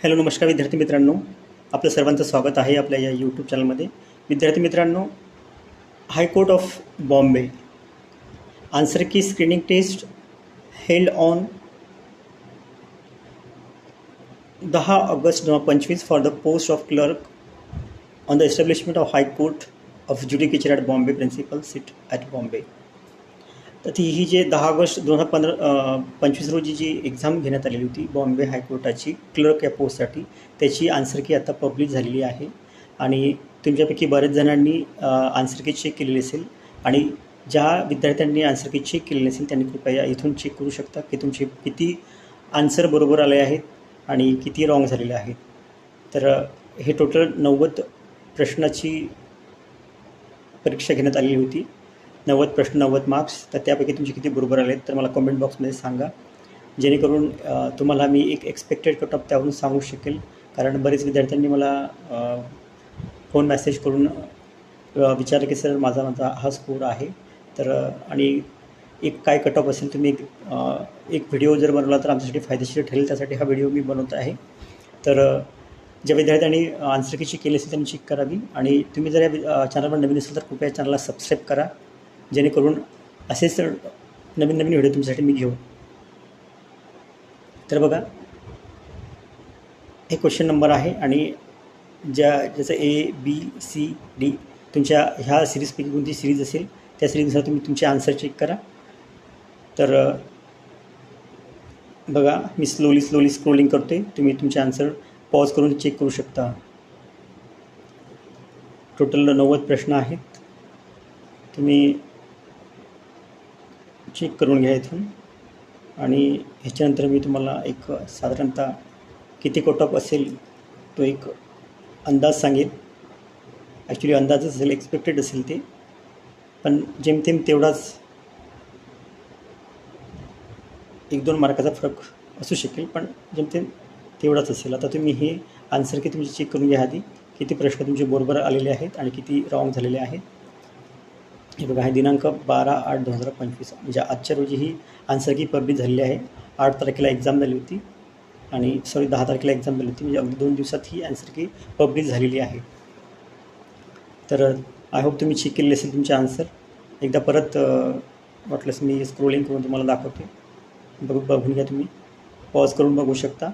Hello नमस्कार विद्यार्थी मित्रांनो, आपलं सर्वांचं स्वागत आहे आपल्या या यूट्यूब चॅनलमध्ये. विद्यार्थी मित्रांनो, high court of Bombay answer key screening test held on 10 August 2025 for the post of clerk on the establishment of high court of judicature at Bombay principal seat at Bombay. तर ही जे 10 ऑगस्ट 2025 रोजी जी एक्झाम घेण्यात आलेली होती बॉम्बे हायकोर्टाची क्लर्क या पोस्टसाठी, त्याची आन्सर की आता पब्लिश झालेली आहे. आणि तुमच्यापैकी बरेच जणांनी आन्सर की चेक केलेली असेल, आणि ज्या विद्यार्थ्यांनी आन्सर की चेक केलेली असेल त्यांनी कृपया इथून चेक करू शकता की तुमचे किती आन्सर बरोबर आले आहेत आणि किती रॉंग झालेले आहेत. तर हे टोटल 90 प्रश्नाची परीक्षा घेण्यात आलेली होती. 90 प्रश्न 90 मार्क्स. तर त्यापैकी तुमचे किती बरोबर आले तर मला कॉमेंट बॉक्समध्ये सांगा, जेणेकरून तुम्हाला मी एक एक्सपेक्टेड कट ऑफ त्यावरून सांगू शकेल. कारण बरेच विद्यार्थ्यांनी मला फोन मेसेज करून विचारलं की सर माझा हा स्कोर आहे. तर आणि एक काय कट ऑफ असेल, तुम्ही एक व्हिडिओ जर बनवला तर आमच्यासाठी फायदेशीर ठरेल, त्यासाठी हा व्हिडिओ मी बनवत आहे. तर ज्या विद्यार्थ्यांनी आन्सर की चेक केली असेल त्यांनी चेक करावी, आणि तुम्ही जर या चॅनलवर नवीन असेल तर कृपया चॅनलला सबस्क्राईब करा, जेणेकरून असेच नवीन नवीन व्हिडिओ तुमच्यासाठी मी घेऊ. तर बघा, हे क्वेश्चन नंबर आहे, आणि ज्याचं ABCD तुमच्या ह्या सिरीजपैकी कोणती सिरीज असेल त्या सिरीजनुसार तुम्ही तुमचे आन्सर चेक करा. तर बघा, मी स्लोली स्क्रोलिंग करते, तुम्ही तुमचे आन्सर पॉज करून चेक करू शकता. टोटल 90 प्रश्न आहेत, तुम्ही चेक करून घ्या इथून. आणि ह्याच्यानंतर मी तुम्हाला एक साधारणतः किती कट ऑफ असेल तो एक अंदाज सांगेल. ॲक्च्युली अंदाजच असेल, एक्सपेक्टेड असेल ते, पण जेमतेम तेवढाच 1-2 मार्काचा फरक असू शकेल, पण जेमतेम तेवढाच असेल. आता तुम्ही हे आन्सर की तुमची चेक करून घ्या आधी, किती प्रश्न तुमचे बरोबर आलेले आहेत आणि किती रॉंग झालेले आहेत. हे बघा, हे दिनांक 12/8/2025 म्हणजे आजच्या रोजी ही आन्सर की पब्लिश झालेली आहे. 8 तारखेला एक्झाम झाली होती, आणि 10 तारखेला एक्झाम झाली होती, म्हणजे अगदी 2 दिवसात ही आन्सर की पब्लिश झालेली आहे. तर आय होप तुम्ही चेक केलेले असेल तुमचे आन्सर. एकदा परत वाटलंच मी स्क्रोलिंग करून तुम्हाला दाखवते, बघून घ्या. तुम्ही पॉज करून बघू शकता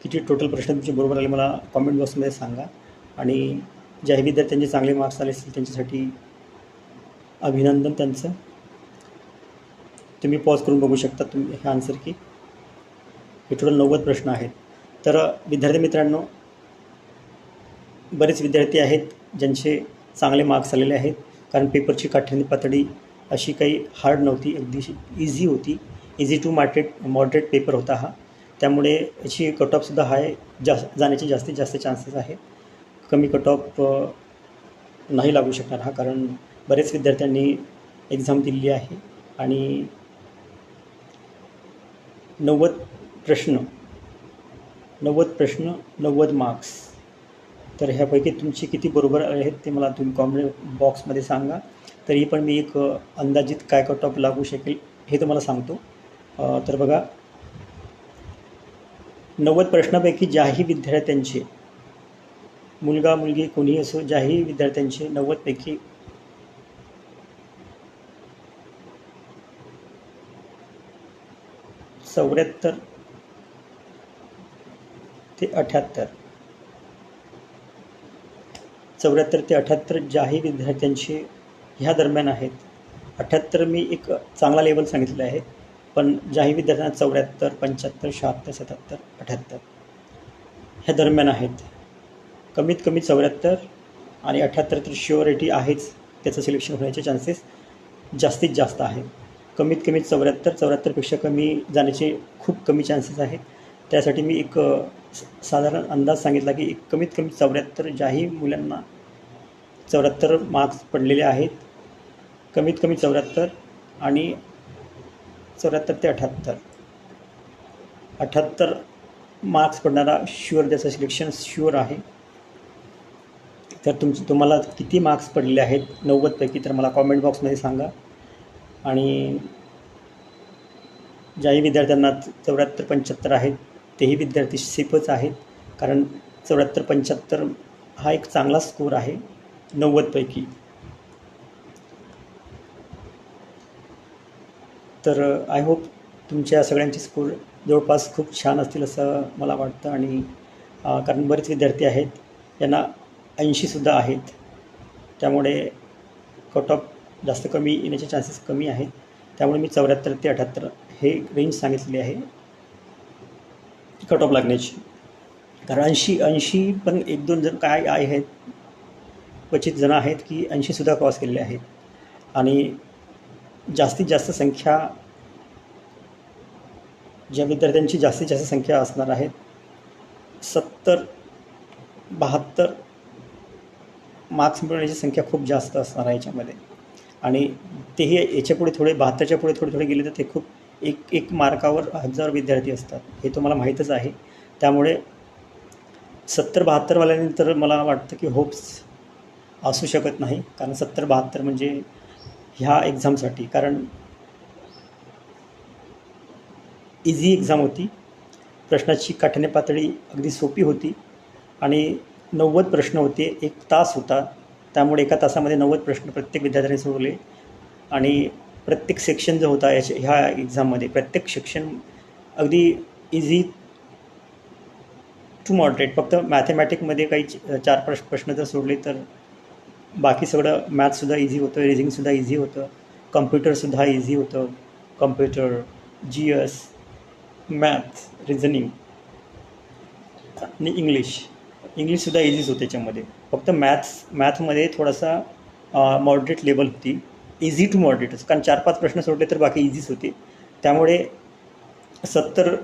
किती टोटल प्रश्न तुमचे बरोबर आले मला कॉमेंट बॉक्समध्ये सांगा. आणि ज्याही विद्यार्थ्यांचे चांगले मार्क्स आले असतील त्यांच्यासाठी अभिनंदन त्यांचं. तुम्ही पॉज करून बघू शकता तुम्ही हे आन्सर की. हे टोटल 90 प्रश्न आहेत. तर विद्यार्थी मित्रांनो, बरेच विद्यार्थी आहेत ज्यांचे चांगले मार्क्स आलेले आहेत, कारण पेपरची काठिण्य पातळी अशी काही हार्ड नव्हती, अगदी इझी होती. इझी टू मॉडरेट पेपर होता हा, त्यामुळे याची कट ऑफसुद्धा हाय जाण्याचे जास्तीत जास्त चान्सेस आहेत. कमी कट ऑफ नाही लागू शकणार हा, कारण बरेच विद्यार्थ्यांनी एक्झाम दिलेली आहे. आणि 90 प्रश्न 90 मार्क्स. तर ह्यापैकी तुमचे किती बरोबर आहेत ते मला तुम्ही कॉमेंट बॉक्समध्ये सांगा. तरी पण मी एक अंदाजित काय कट ऑफ लागू शकेल हे तुम्हाला सांगतो. तर बघा, 90 प्रश्नापैकी ज्याही विद्यार्थ्यांचे, मुलगा मुलगी कोणीही असो, ज्याही विद्यार्थ्यांचे 90 पैकी 74 ते 78 ज्याही विद्यार्थ्यांचे ह्या दरम्यान आहेत. 78 मी एक चांगला लेवल सांगितलेला आहे, पण ज्याही विद्यार्थ्यांना 74, 75, 76, 77, 78 ह्या दरम्यान आहेत, कमीत कमी 74 आणि 78 तर शुअरिटी आहेच, त्याचं सिलेक्शन होण्याचे चान्सेस जास्तीत जास्त आहेत. कमीत कमी 74पेक्षा कमी जाण्याचे खूप कमी चान्सेस आहेत. त्यासाठी मी एक साधारण अंदाज सांगितला की एक कमीत कमी 74 ज्याही मुलांना 74 मार्क्स पडलेले आहेत, कमीत कमी 74 आणि 74 ते 78 मार्क्स पडणारा शुअर, ज्याचं सिलेक्शन शुअर आहे. तर तुम्हाला किती मार्क्स पडलेले आहेत 90 पैकी तर मला कॉमेंट बॉक्समध्ये सांगा. आणि ज्याही विद्यार्थ्यांना 74-75 आहेत तेही विद्यार्थी सेफच आहेत, कारण 74-75 हा एक चांगला स्कोर आहे 90पैकी. तर आय होप तुमच्या सगळ्यांचे स्कोर जवळपास खूप छान असतील असं मला वाटतं. आणि कारण बरेच विद्यार्थी आहेत यांना 80सुद्धा आहेत, त्यामुळे कट ऑफ जास्त कमी येण्याचे चान्सेस कमी आहेत. त्यामुळे मी 74 ते 78 हे रेंज सांगितलेली आहे कट ऑफ लागण्याची. कारण 80 पण 1-2 जण काय आहेत, क्वचित जण आहेत की 80सुद्धा क्रॉस केलेले आहेत. आणि जास्तीत जास्त संख्या ज्या विद्यार्थ्यांची जास्तीत जास्त संख्या असणार आहेत 70-72 मार्क्स मिळवण्याची संख्या खूप जास्त असणार आहे याच्यामध्ये. आणि तेही याच्यापुढे थोडे 72च्या पुढे थोडे गेले तर ते खूप एक मार्कावर 1000 विद्यार्थी असतात, हे तुम्हाला माहीतच आहे. त्यामुळे 70-72वाल्यानंतर मला वाटतं की होप्स असू शकत नाही, कारण 70-72 म्हणजे ह्या एक्झामसाठी, कारण इझी एक्झाम होती, प्रश्नाची काठिण्य पातळी अगदी सोपी होती आणि 90 प्रश्न होते, 1 तास होता. त्यामुळे एका तासामध्ये 90 प्रश्न प्रत्येक विद्यार्थ्याने सोडवले. आणि प्रत्येक सेक्शन जो होता ह्या एक्झाममध्ये प्रत्येक सेक्शन अगदी इझी टू मॉडरेट. फक्त मॅथमॅटिकमध्ये काही 4-5 प्रश्न जर सोडले तर बाकी सगळं मॅथ्ससुद्धा इझी होतं, रिझनिंगसुद्धा इझी होतं, कम्प्युटरसुद्धा इझी होतं. कम्प्युटर, GS, मॅथ्स, रिझनिंग आणि इंग्लिशसुद्धा इझीच होतं त्याच्यामध्ये. फक्त मॅथमध्ये थोडासा मॉडरेट लेवल होती, इझी टू मॉडरेटच, कारण 4-5 प्रश्न सोडले तर बाकी इझीच होते. त्यामुळे 70+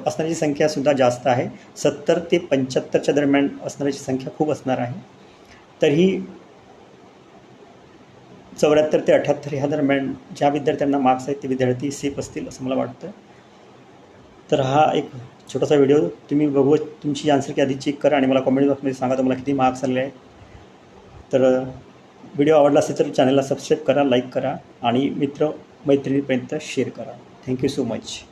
असणाऱ्याची संख्यासुद्धा जास्त आहे. 70 ते 75च्या दरम्यान असणाऱ्याची संख्या खूप असणार आहे. तरीही 74 ते 78 ह्या दरम्यान ज्या विद्यार्थ्यांना मार्क्स आहेत ते विद्यार्थी सेफ असतील असं मला वाटतं. तर हा एक छोटासा व्हिडिओ तुम्ही बघू, तुमची आन्सर की आधी चेक करा आणि मला कमेंट बॉक्समध्ये सांगा तुम्हाला किती मार्क्स आले आहेत. तर व्हिडिओ आवडला असेल तर चॅनलला सबस्क्राईब करा, लाईक करा आणि मित्र मैत्रिणींपर्यंत शेअर करा. Thank you so much.